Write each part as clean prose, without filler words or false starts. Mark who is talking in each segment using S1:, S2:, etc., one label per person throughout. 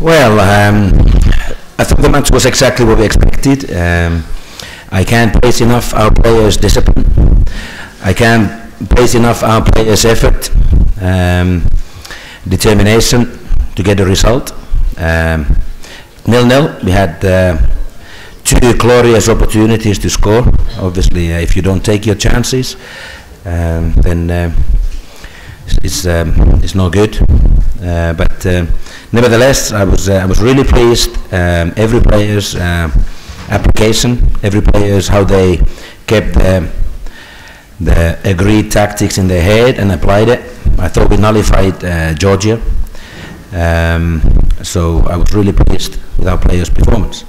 S1: Well, I think the match was exactly what we expected. I can't praise enough our players' discipline. I can't praise enough our players' effort, determination to get a result. 0-0. We had 2 glorious opportunities to score. Obviously, if you don't take your chances, then it's no good. But nevertheless, I was really pleased. Every player's application, every player's how they kept the agreed tactics in their head and applied it. I thought we nullified Georgia. So I was really pleased with our players' performance.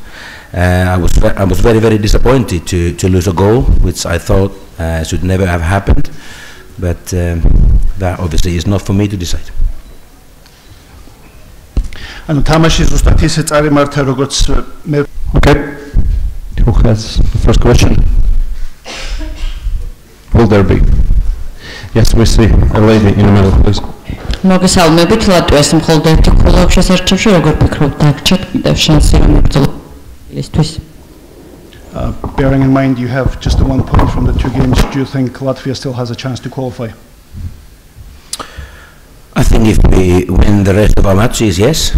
S1: I was very disappointed to lose a goal, which I thought should never have happened. But that obviously is not for me to decide.
S2: Okay. Who has the first question? Will there be? Yes, we see a lady in the middle, please.
S3: მოგესალმებით ლატვიის მხოლოდ ერთი კლუბ შესარჩევში როგორ ფიქრობთ დაგჭირთ კიდევ შანსი რომ იბრძოლისთვის?
S4: Bearing in mind you have just the 1 point from the 2 games, do you think Latvia still has a chance to qualify?
S1: I think if we win the rest of our matches, yes.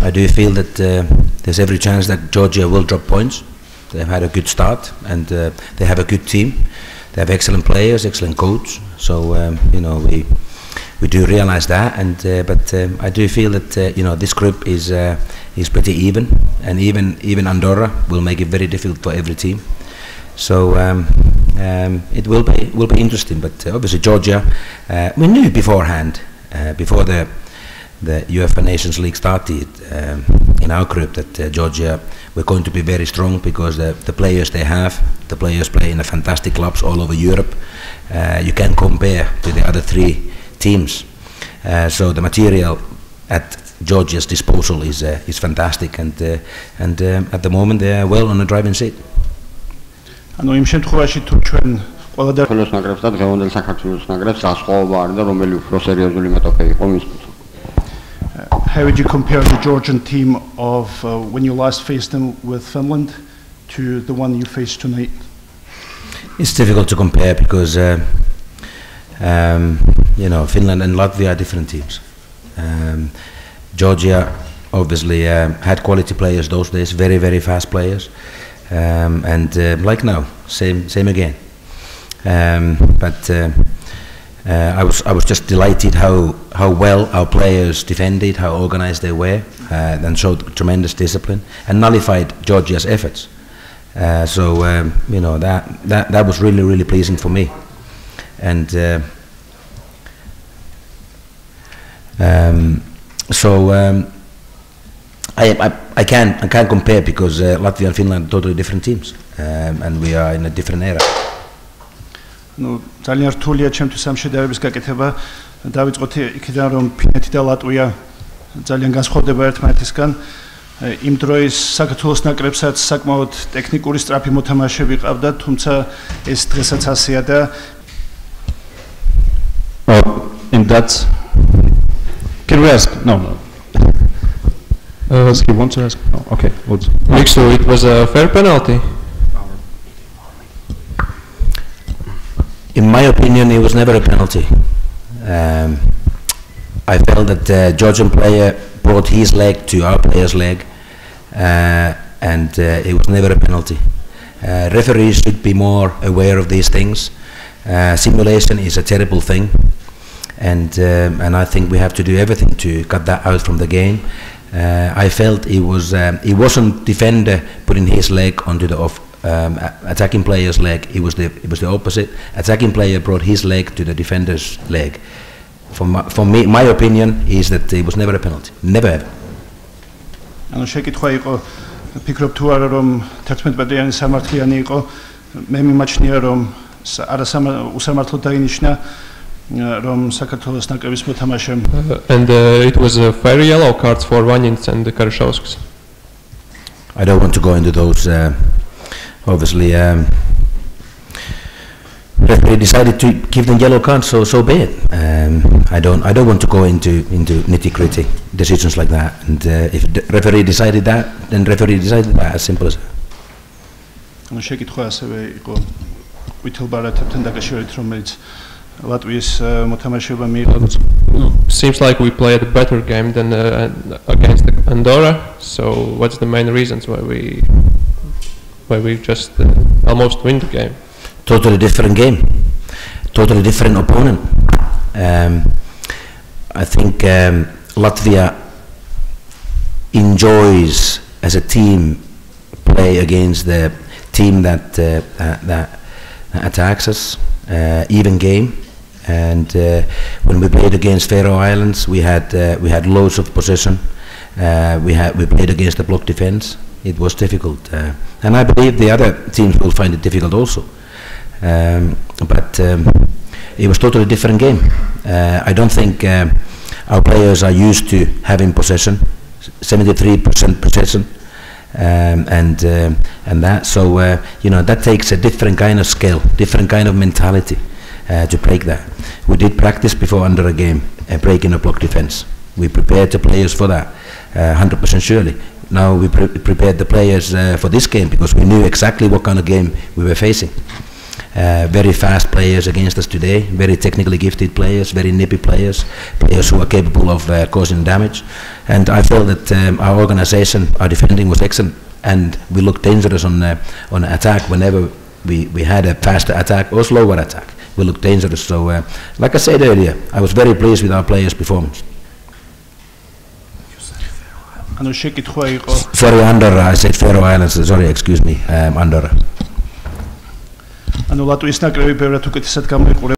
S1: I do feel that there's every chance that Georgia will drop points. They've had a good start and they have a good team. They have excellent players, excellent coach. So you know, we do realize that, and but I do feel that you know, this group is pretty even, and even Andorra will make it very difficult for every team. So it will be interesting. But obviously Georgia, we knew beforehand, before the UEFA Nations League started in our group, that Georgia were going to be very strong because the players they have, the players play in a fantastic clubs all over Europe. You can compare to the other 3 teams. So the material at Georgia's disposal is fantastic, and at the moment they are well on the driving seat.
S4: ანუ იმ შემთხვევაში თუ ჩვენ ყველა და
S5: ხოლოს ნაკრებს და დღევანდელ საქართველოს ნაკრებს გასხოვება არის და რომელი უფრო სერიოზული მეტოქე იყო მის
S4: How would you compare the Georgian team of when you last faced them with Finland to the one you faced tonight?
S1: It's difficult to compare because you know, Finland and Latvia are different teams. Georgia obviously had quality players those days, very fast players, and like now, same again. But I was just delighted how well our players defended, how organized they were, and showed tremendous discipline and nullified Georgia's efforts. So you know, that was really pleasing for me, and so I can't compare because Latvia and Finland are totally different teams, and we are in a different era.
S4: Ну, ძალიან რთულია ჩემთვის ამ შედარების გაკეთება. დავიწყოთ იქიდან, რომ ფინეთი და ლატვია ძალიან განსხვავდება ერთმანეთისგან. იმ დროის საქართველოს ნაკრებსაც საკმაოდ ტექნიკური სწრაფი მოთამაშეები ყავდა, თუმცა ეს დღესაც ასეა და
S2: in that, can we ask? No. He wants to ask. No. Okay.
S6: Miksu, it was a fair penalty.
S1: In my opinion, it was never a penalty. I felt that the Georgian player brought his leg to our player's leg, and it was never a penalty. Referees should be more aware of these things. Simulation is a terrible thing, and I think we have to do everything to cut that out from the game. I felt it wasn't defender putting his leg onto the attacking player's leg. It was the opposite. Attacking player brought his leg to the defender's leg. For me, my opinion is that it was never a penalty. Never ever.
S4: ანუ შეკითხვა იყო, ფიქრობ თუ არა რომ 11 პატრიანი სამართლიანი იყო, მე მიმაჩნია რომ უსამართლო დაინიშნა რომ საქართველოს ნაკრების მოთამაშემ.
S6: And it was fair yellow cards for Vaņins and Karashauskas.
S1: I don't want to go into those. Obviously, referee decided to give them yellow cards, so be it. I don't want to go into nitty-gritty decisions like that. And if the referee decided that, then referee decided that. As simple as that.
S4: შეკითხვა ასევე იყო ვითელბარათებთან დაკავშირებით, რომელიც Latvijas მოთამაშეობა მიიღო.
S6: Seems like we played a better game than against Andorra. So what's the main reasons why we just almost win the game?
S1: Totally different game, totally different opponent. I think Latvia enjoys as a team play against the team that attacks us, even game. And when we played against Faroe Islands, we had loads of possession. We played against the block defense. It was difficult, and I believe the other teams will find it difficult also. But it was totally different game. I don't think our players are used to having possession, 73% possession, and that. So that takes a different kind of skill, different kind of mentality to break that. We did practice before under a game, breaking a block defense. We prepared the players for that, 100% surely. Now we prepared the players for this game because we knew exactly what kind of game we were facing. Very fast players against us today, very technically gifted players, very nippy players who are capable of causing damage. And I felt that our organization, our defending was excellent, and we looked dangerous on attack whenever we had a faster attack or slower attack. We looked dangerous. So, like I said earlier, I was very pleased with our players' performance. Sorry, Andorra. I said Faroe Islands. Sorry, excuse me, Andorra.
S4: Latvijas ნაკრები ბევრად უკეთესად გამოიყურება